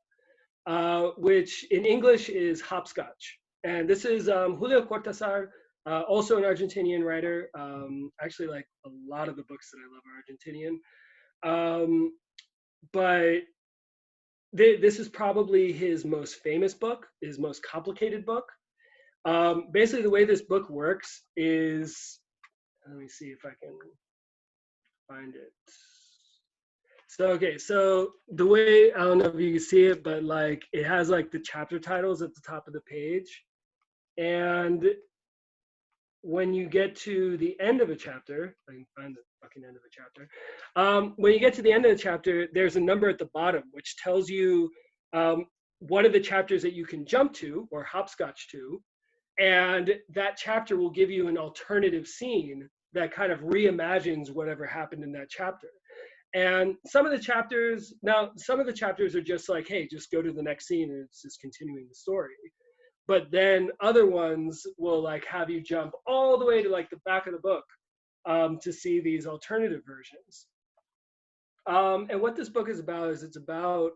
which in English is Hopscotch. And this is Julio Cortázar, also an Argentinian writer. Actually, like a lot of the books that I love are Argentinian. But this is probably his most famous book, his most complicated book. Basically, the way this book works is, let me see if I can find it. So, okay, so the way, I don't know if you can see it, but like it has like the chapter titles at the top of the page. And when you get to the end of a chapter, I can find the fucking end of a chapter. When you get to the end of the chapter, there's a number at the bottom, which tells you one of the chapters that you can jump to or hopscotch to. And that chapter will give you an alternative scene that kind of reimagines whatever happened in that chapter. And some of the chapters are just like, hey, just go to the next scene and it's just continuing the story. But then other ones will like have you jump all the way to like the back of the book to see these alternative versions. And what this book is about is it's about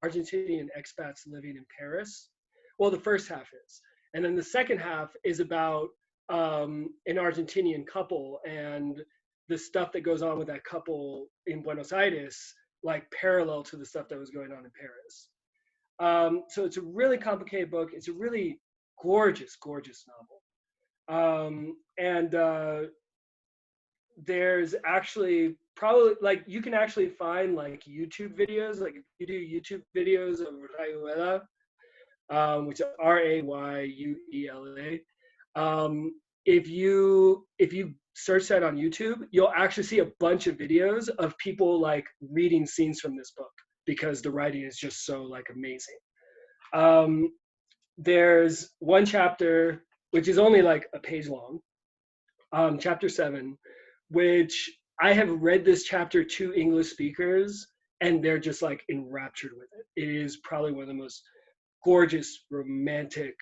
Argentinian expats living in Paris. Well, the first half is. And then the second half is about an Argentinian couple and the stuff that goes on with that couple in Buenos Aires, like parallel to the stuff that was going on in Paris. So it's a really complicated book. It's a really gorgeous, gorgeous novel. There's actually probably, like, you can actually find like YouTube videos, like if you do YouTube videos of Rayuela, which is Rayuela. If you search that on YouTube, you'll actually see a bunch of videos of people like reading scenes from this book because the writing is just so like amazing. There's one chapter, which is only like a page long, chapter 7, which I have read this chapter to English speakers and they're just like enraptured with it. It is probably one of the most gorgeous, romantic,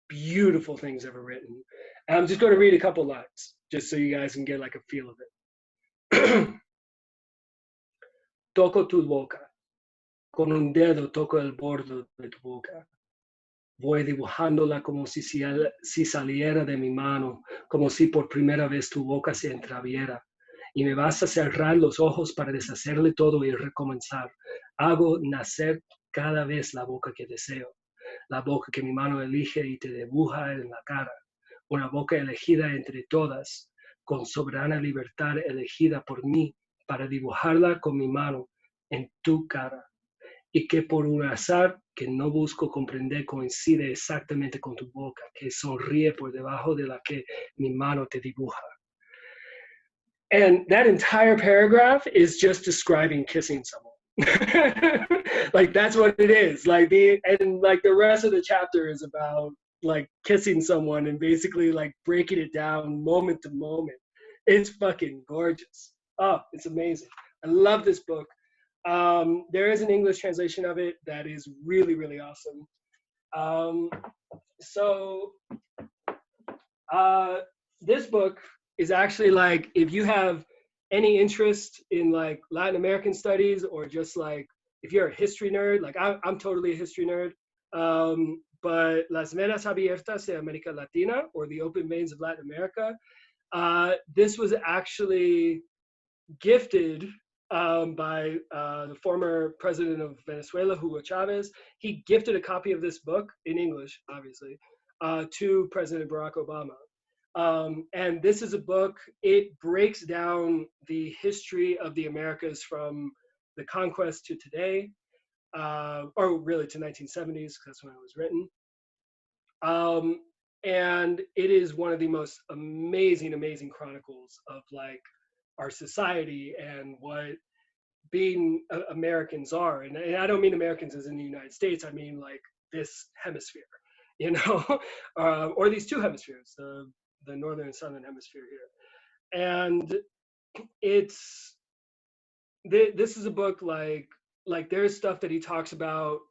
beautiful things ever written. And I'm just going to read a couple lines, just so you guys can get like a feel of it. Toco tu boca, con un dedo toco el borde de tu boca. Voy dibujándola como si saliera de mi mano, como si por primera vez tu boca se entreabriera. Y me vas a cerrar los ojos para deshacerle todo y recomenzar. Hago nacer cada vez la boca que deseo, la boca que mi mano elige y te dibuja en la cara. Una boca elegida entre todas, con soberana libertad elegida por mí para dibujarla con mi mano en tu cara, y que por un azar que no busco comprender coincide exactamente con tu boca, que sonríe por debajo de la que mi mano te dibuja. And that entire paragraph is just describing kissing someone. Like that's what it is. Like the rest of the chapter is about like kissing someone and basically like breaking it down moment to moment. It's fucking gorgeous. Oh, it's amazing. I love this book. There is an English translation of it that is really, really awesome. This book is actually like, if you have any interest in like Latin American studies, or just like if you're a history nerd, like I'm totally a history nerd. But Las Venas Abiertas de América Latina, or the Open Veins of Latin America, this was actually gifted by the former president of Venezuela, Hugo Chavez. He gifted a copy of this book, in English, obviously, to President Barack Obama. And this is a book, it breaks down the history of the Americas from the conquest to today, or really to 1970s, because that's when it was written. And it is one of the most amazing, amazing chronicles of like our society and what being Americans are. And I don't mean Americans as in the United States, I mean like this hemisphere, you know, or these two hemispheres, the northern and southern hemisphere here. And this is a book like there's stuff that he talks about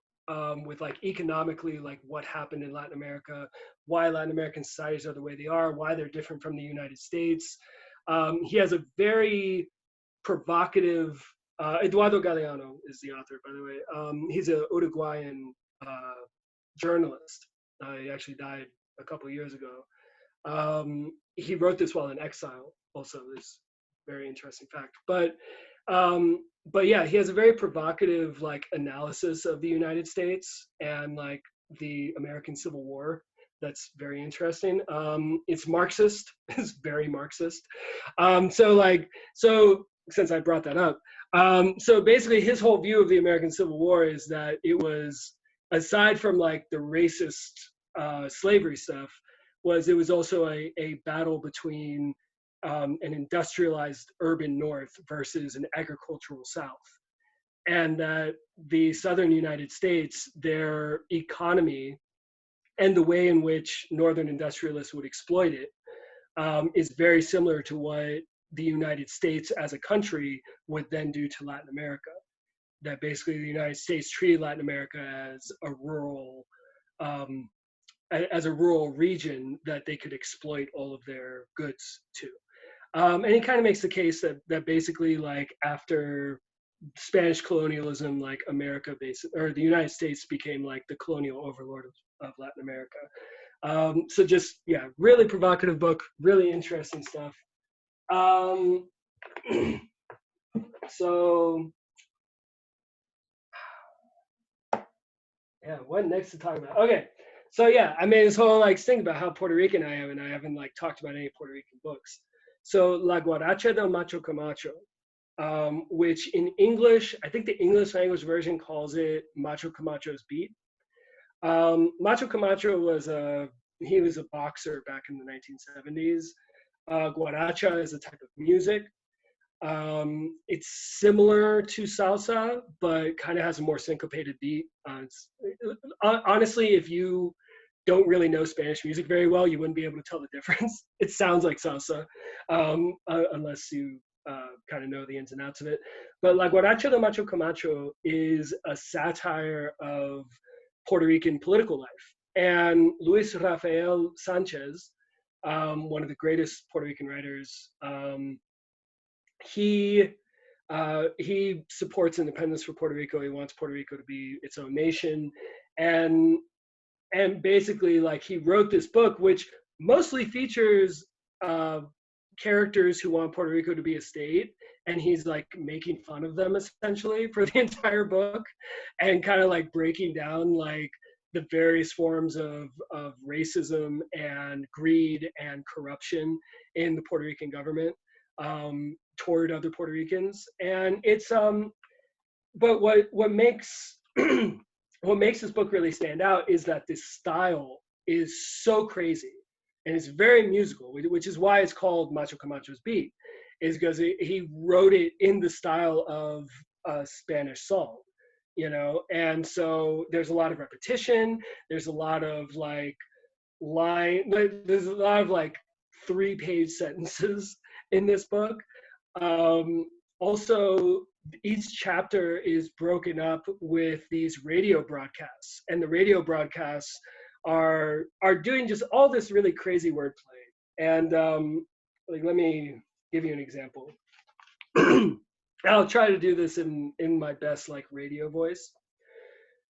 with like economically, like what happened in Latin America, why Latin American societies are the way they are, why they're different from the United States. He has a very provocative, Eduardo Galeano is the author, by the way. He's a Uruguayan journalist. He actually died a couple of years ago. He wrote this while in exile, also, is a very interesting fact. But yeah, he has a very provocative like analysis of the United States and like the American Civil War. That's very interesting. It's Marxist. It's very Marxist. So since I brought that up, so basically his whole view of the American Civil War is that it was, aside from like the racist slavery stuff, it was also a battle between an industrialized urban North versus an agricultural South. And that the Southern United States, their economy and the way in which Northern industrialists would exploit it is very similar to what the United States as a country would then do to Latin America. That basically the United States treated Latin America as a rural region that they could exploit all of their goods to. And he kind of makes the case that basically like after Spanish colonialism, like the United States became like the colonial overlord of Latin America. So just, yeah, really provocative book, really interesting stuff. So, yeah, what next to talk about? Okay, so yeah, I made this whole like thing about how Puerto Rican I am, and I haven't like talked about any Puerto Rican books. So La Guaracha del Macho Camacho, which in English, I think the English language version calls it Macho Camacho's Beat. Macho Camacho was a boxer back in the 1970s. Guaracha is a type of music. It's similar to salsa, but kind of has a more syncopated beat. Honestly, if you don't really know Spanish music very well, you wouldn't be able to tell the difference. It sounds like salsa, unless you kind of know the ins and outs of it. But La Guaracha del Macho Camacho is a satire of Puerto Rican political life. And Luis Rafael Sanchez, one of the greatest Puerto Rican writers, he supports independence for Puerto Rico. He wants Puerto Rico to be its own nation. And basically, like, he wrote this book, which mostly features characters who want Puerto Rico to be a state, and he's like making fun of them essentially for the entire book, and kind of like breaking down like the various forms of racism and greed and corruption in the Puerto Rican government toward other Puerto Ricans. And it's but what makes what makes this book really stand out is that this style is so crazy and it's very musical, which is why it's called Macho Camacho's Beat, is because he wrote it in the style of a Spanish song, you know? And so there's a lot of repetition, there's a lot of like there's a lot of like 3-page sentences in this book. Also, each chapter is broken up with these radio broadcasts, and the radio broadcasts are doing just all this really crazy wordplay. And like, let me give you an example. I'll try to do this in my best like radio voice.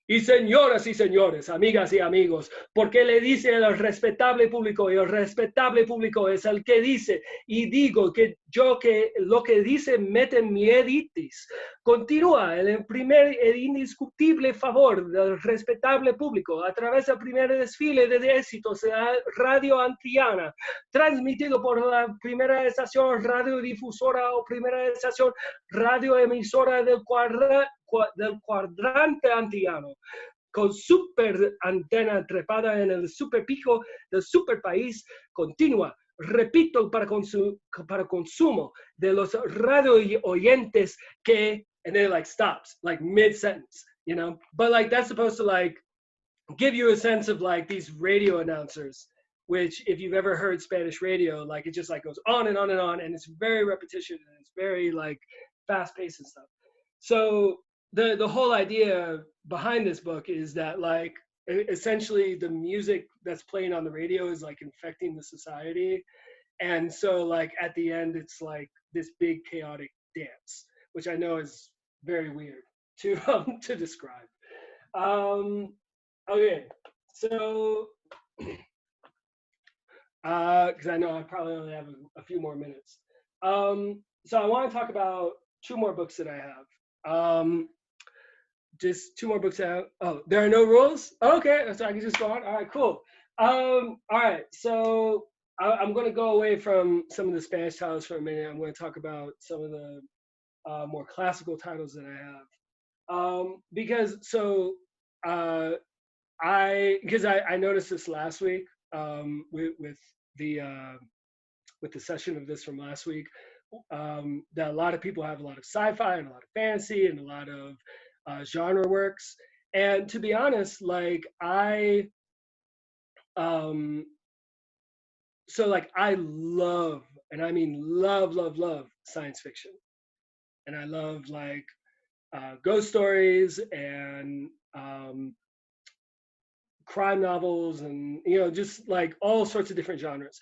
Y señoras y señores, amigas y amigos, porque le dice el respetable público, y el respetable público es el que dice, y digo que yo que lo que dice mete mieditis. Continúa el primer e indiscutible favor del respetable público a través del primer desfile de éxitos de la Radio Antillana, transmitido por la primera estación radiodifusora o primera estación radioemisora del cuadrante antillano, con super antena trepada en el super pico del super país, continua, repito, para consumo de los radio oyentes que, and then it like stops, like mid-sentence, you know? But like that's supposed to like give you a sense of like these radio announcers, which if you've ever heard Spanish radio, like it just like goes on and on and on, and it's very repetition, and it's very like fast-paced and stuff. So the whole idea behind this book is that like essentially the music that's playing on the radio is like infecting the society, and so like at the end it's like this big chaotic dance, which I know is very weird to describe. Okay, so because I know I probably only have a few more minutes. So I want to talk about two more books that I have. Just two more books out. Oh, there are no rules? Okay, so I can just go on. All right, cool. All right, so I'm going to go away from some of the Spanish titles for a minute. I'm going to talk about some of the more classical titles that I have. Because I noticed this last week with the session of this from last week, that a lot of people have a lot of sci-fi and a lot of fantasy and a lot of genre works. And to be honest, like I love, and I mean love science fiction. And I love like ghost stories and crime novels and, you know, just like all sorts of different genres.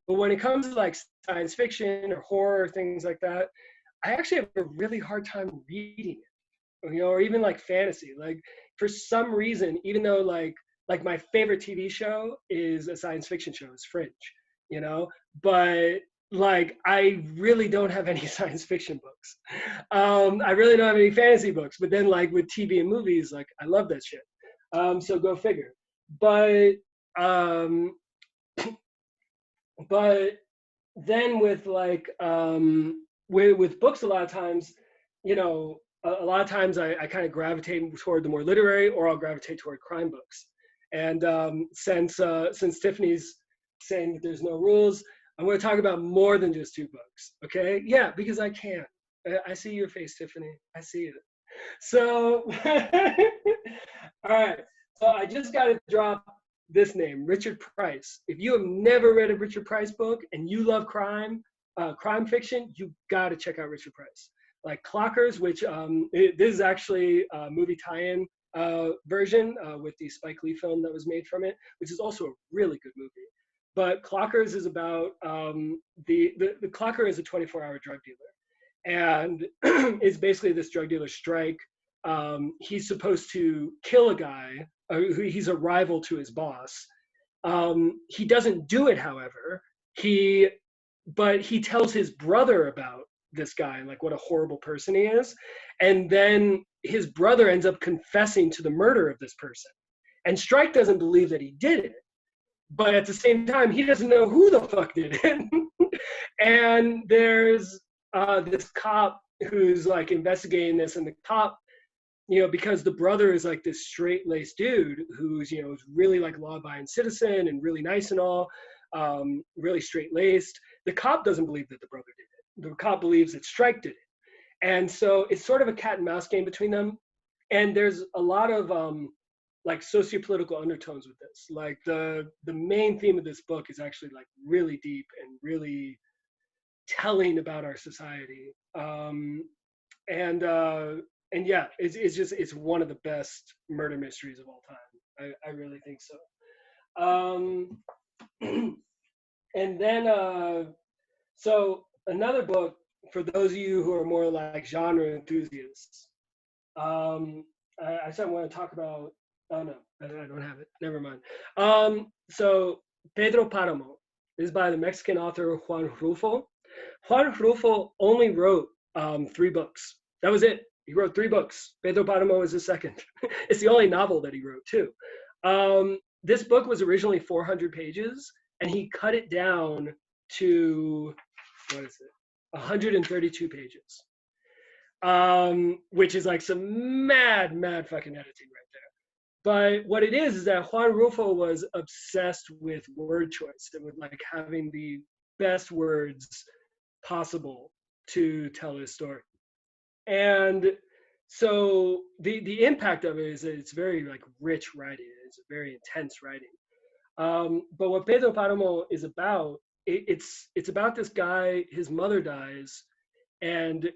But when it comes to like science fiction or horror, things like that, I actually have a really hard time reading it, you know, or even like fantasy. Like for some reason, even though like my favorite TV show is a science fiction show, it's Fringe, you know, but like I really don't have any science fiction books. I really don't have any fantasy books, but then like with TV and movies, like I love that shit. So go figure. But then with like with books, a lot of times, you know, a lot of times I kind of gravitate toward the more literary, or I'll gravitate toward crime books. And since Tiffany's saying that there's no rules, I'm going to talk about more than just two books. Okay? Yeah, because I can. I see your face, Tiffany. I see it. So, all right. So I just got to drop this name, Richard Price. If you have never read a Richard Price book and you love crime fiction, you got to check out Richard Price. Like Clockers, which this is actually a movie tie-in version with the Spike Lee film that was made from it, which is also a really good movie. But Clockers is about the Clocker is a 24-hour drug dealer, and it's basically this drug dealer strike. He's supposed to kill a guy. He's a rival to his boss. He doesn't do it, however. But he tells his brother about this guy and like what a horrible person he is. And then his brother ends up confessing to the murder of this person. And Strike doesn't believe that he did it. But at the same time, he doesn't know who the fuck did it. And there's this cop who's like investigating this, and the cop, you know, because the brother is like this straight-laced dude who's, you know, is really like law-abiding citizen and really nice and all, really straight-laced. The cop doesn't believe that the brother did it. The cop believes that Strike did it. And so it's sort of a cat and mouse game between them. And there's a lot of like socio-political undertones with this. Like the main theme of this book is actually like really deep and really telling about our society. And yeah, it's one of the best murder mysteries of all time. I really think so. And then so another book for those of you who are more like genre enthusiasts. I said I want to talk about. Oh no, I don't have it. Never mind. So Pedro Paramo is by the Mexican author Juan Rulfo. Juan Rulfo only wrote 3 books. That was it. He wrote 3 books. Pedro Paramo is the second. It's the only novel that he wrote too. This book was originally 400 pages, and he cut it down to, what is it, 132 pages, which is like some mad fucking editing right there. But what it is that Juan Rulfo was obsessed with word choice and with like having the best words possible to tell his story. And so the impact of it is that it's very like rich writing. It's very intense writing. But what Pedro Paramo is about, it's about this guy. His mother dies, and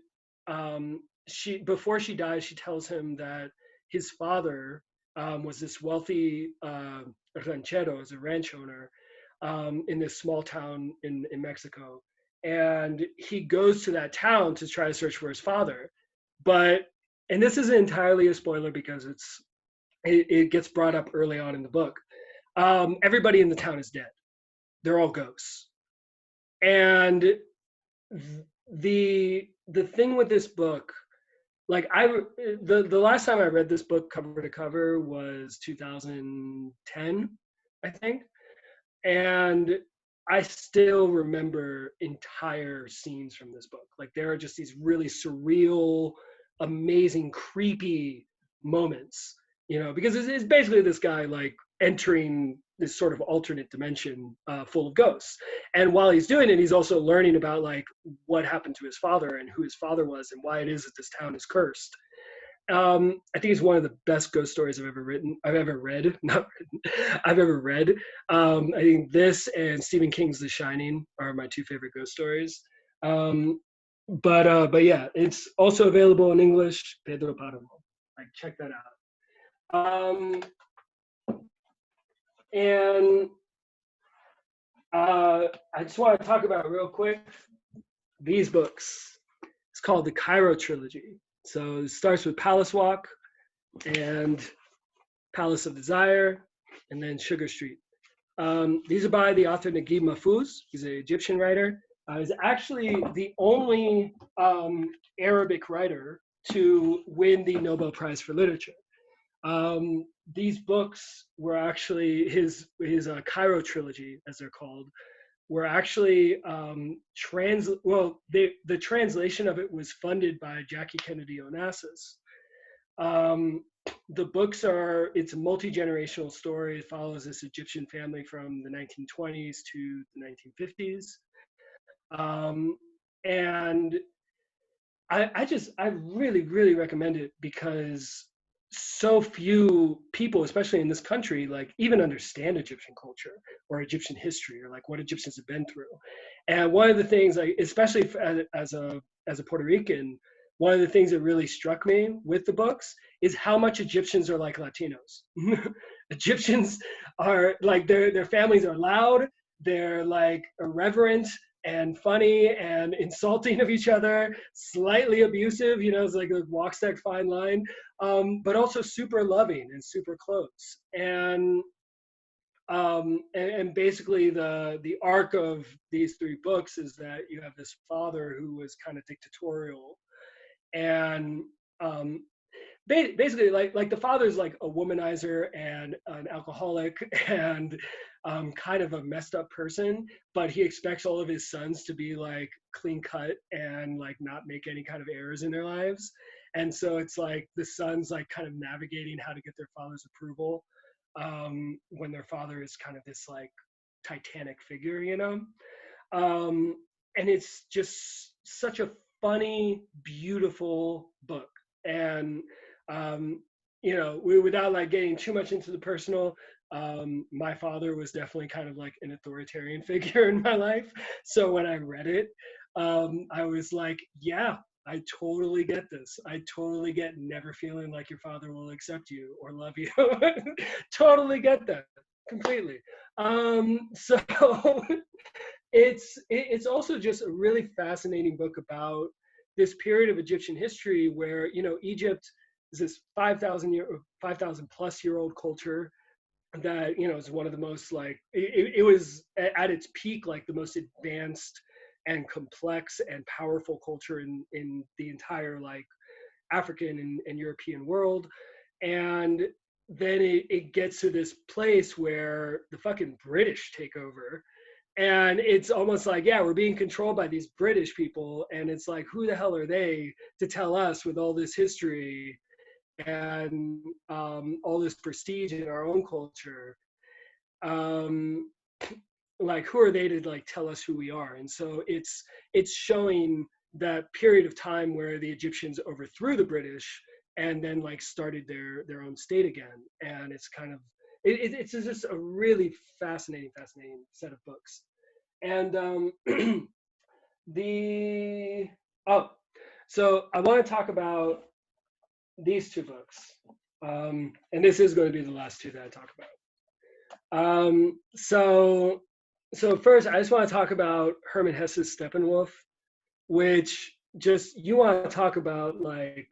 before she dies, she tells him that his father was this wealthy ranchero, as a ranch owner, in this small town in Mexico. And he goes to that town to try to search for his father. And this isn't entirely a spoiler because it gets brought up early on in the book. Everybody in the town is dead. They're all ghosts. And the thing with this book, like the last time I read this book cover to cover was 2010, I think. And I still remember entire scenes from this book. Like there are just these really surreal, amazing, creepy moments, you know, because it's basically this guy like entering this sort of alternate dimension full of ghosts. And while he's doing it, he's also learning about like what happened to his father and who his father was and why it is that this town is cursed. I think it's one of the best ghost stories I've ever read. I think this and Stephen King's The Shining are my 2 favorite ghost stories. But yeah, it's also available in English. Pedro Paramo, like check that out. And I just want to talk about real quick these books. It's called the Cairo Trilogy. So it starts with Palace Walk and Palace of Desire, and then Sugar Street. These are by the author Naguib Mahfouz. He's an Egyptian writer. He's actually the only Arabic writer to win the Nobel Prize for Literature. These books were actually his Cairo Trilogy, as they're called, were actually the translation of it was funded by Jackie Kennedy Onassis. The books it's a multi-generational story. It follows this Egyptian family from the 1920s to the 1950s. And I really recommend it because so few people, especially in this country, like even understand Egyptian culture or Egyptian history or like what Egyptians have been through. And one of the things, like especially as a Puerto Rican, one of the things that really struck me with the books is how much Egyptians are like Latinos. Egyptians are like their families are loud, they're like irreverent and funny and insulting of each other, slightly abusive, you know, it's like a walks that fine line, but also super loving and super close. And basically the arc of these 3 books is that you have this father who was kind of dictatorial, and basically like the father's like a womanizer and an alcoholic and kind of a messed up person, but he expects all of his sons to be like clean cut and like not make any kind of errors in their lives. And so it's like the sons like kind of navigating how to get their father's approval when their father is kind of this like titanic figure, you know. And it's just such a funny, beautiful book. And you know, without like getting too much into the personal, my father was definitely kind of like an authoritarian figure in my life. So when I read it, I was like, yeah, I totally get this. I totally get never feeling like your father will accept you or love you. Totally get that completely. So it's also just a really fascinating book about this period of Egyptian history where, you know, Egypt is this 5,000 plus year old culture that, you know, is one of the most like, it was at its peak, like the most advanced and complex and powerful culture in the entire like African and European world. And then it gets to this place where the fucking British take over. And it's almost like, yeah, we're being controlled by these British people. And it's like, who the hell are they to tell us with all this history and all this prestige in our own culture? Like, who are they to like tell us who we are? And so it's showing that period of time where the Egyptians overthrew the British and then like started their own state again. And it's kind of it's just a really fascinating set of books. And so I want to talk about these two books, and this is going to be the last two that I talk about. So first, I just want to talk about Hermann Hesse's Steppenwolf, which just, you want to talk about like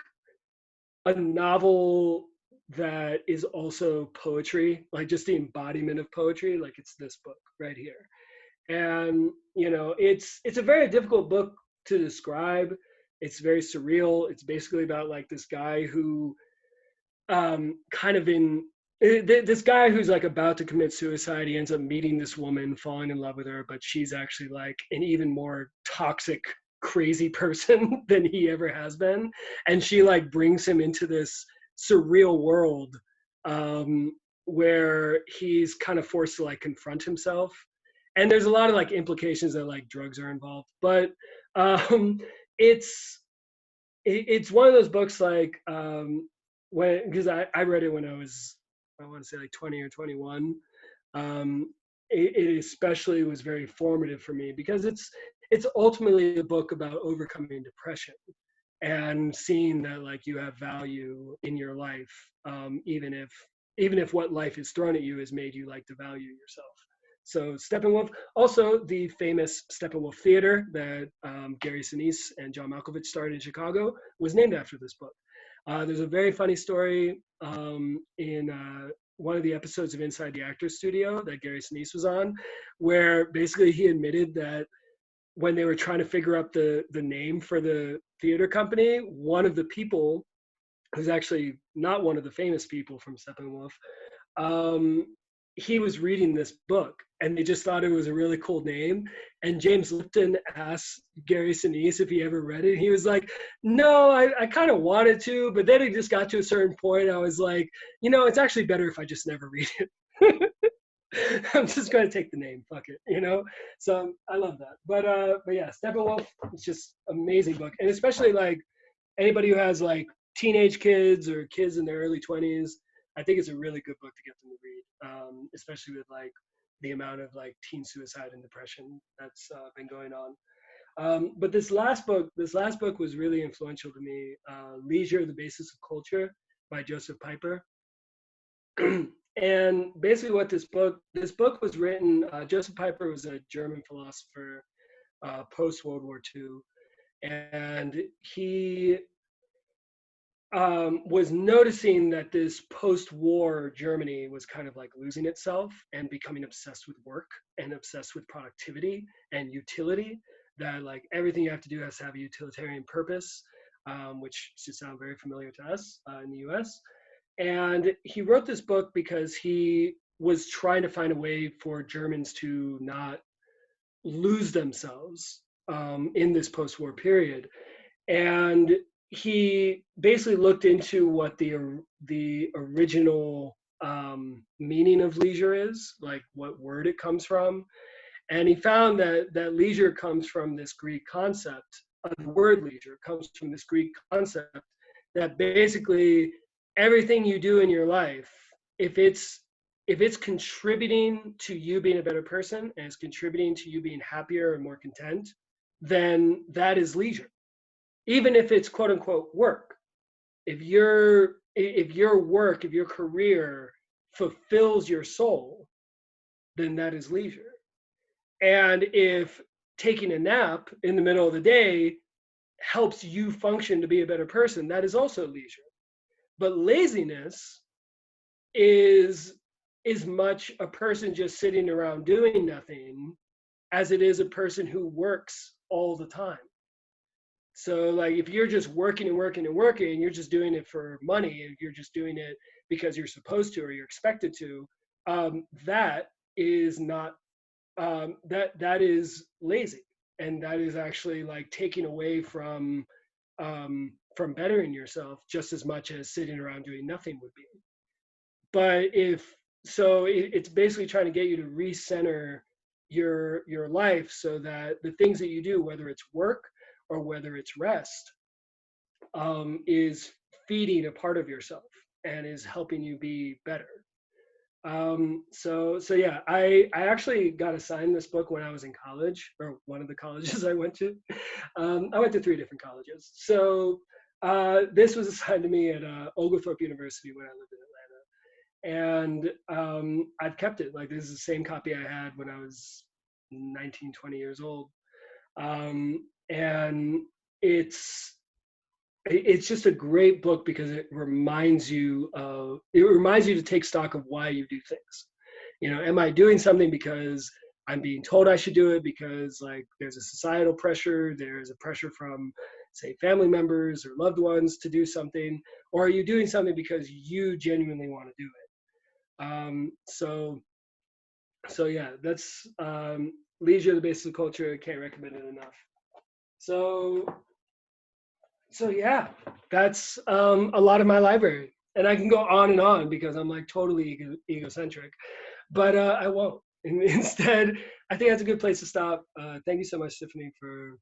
a novel that is also poetry, like just the embodiment of poetry, like it's this book right here. And, you know, it's a very difficult book to describe. It's very surreal. It's basically about like this guy who this guy who's like about to commit suicide. He ends up meeting this woman, falling in love with her, but she's actually like an even more toxic, crazy person than he ever has been. And she like brings him into this surreal world where he's kind of forced to like confront himself. And there's a lot of like implications that like drugs are involved, but it's one of those books like because I read it when I was, I want to say like 20 or 21. It especially was very formative for me because it's ultimately a book about overcoming depression and seeing that like you have value in your life, even if what life has thrown at you has made you like to value yourself. So Steppenwolf, also the famous Steppenwolf Theater that Gary Sinise and John Malkovich started in Chicago was named after this book. There's a very funny story in one of the episodes of Inside the Actors Studio that Gary Sinise was on, where basically he admitted that when they were trying to figure out the name for the theater company, one of the people, who's actually not one of the famous people from Steppenwolf, he was reading this book and they just thought it was a really cool name. And James Lipton asked Gary Sinise if he ever read it. He was like, no, I kind of wanted to, but then it just got to a certain point. I was like, you know, it's actually better if I just never read it. I'm just going to take the name, fuck it, you know? So I love that. But yeah, Steppenwolf, it's just amazing book. And especially like anybody who has like teenage kids or kids in their early 20s, I think it's a really good book to get them to read, especially with like the amount of like teen suicide and depression that's been going on. But this last book was really influential to me. Leisure, the Basis of Culture by Joseph Piper. And basically what this book was written, Joseph Piper was a German philosopher post World War II. And he was noticing that this post-war Germany was kind of like losing itself and becoming obsessed with work and obsessed with productivity and utility, that like everything you have to do has to have a utilitarian purpose, which should sound very familiar to us in the US. And he wrote this book because he was trying to find a way for Germans to not lose themselves in this post-war period. And he basically looked into what the original meaning of leisure is, like what word it comes from. And he found that leisure comes from this Greek concept. The word leisure comes from this Greek concept that basically everything you do in your life, if it's contributing to you being a better person and it's contributing to you being happier and more content, then that is leisure. Even if it's quote unquote work. If your work, if your career fulfills your soul, then that is leisure. And if taking a nap in the middle of the day helps you function to be a better person, that is also leisure. But laziness is as much a person just sitting around doing nothing as it is a person who works all the time. So like if you're just working and working and working, you're just doing it for money, and you're just doing it because you're supposed to or you're expected to, that is not, that is lazy. And that is actually like taking away from bettering yourself just as much as sitting around doing nothing would be. But it's basically trying to get you to recenter your life so that the things that you do, whether it's work or whether it's rest, is feeding a part of yourself and is helping you be better. So yeah, I actually got assigned this book when I was in college, or one of the colleges I went to. I went to 3 different colleges. So this was assigned to me at Oglethorpe University when I lived in Atlanta. And I've kept it. Like, this is the same copy I had when I was 19, 20 years old. And it's just a great book because it reminds you to take stock of why you do things. You know, am I doing something because I'm being told I should do it, because like there's a societal pressure, there's a pressure from, say, family members or loved ones to do something, or are you doing something because you genuinely want to do it? So yeah, that's Leisure, the Basis of Culture. Can't recommend it enough. So yeah, that's a lot of my library, and I can go on and on because I'm like totally egocentric, but I won't. Instead, I think that's a good place to stop. Thank you so much, Tiffany, for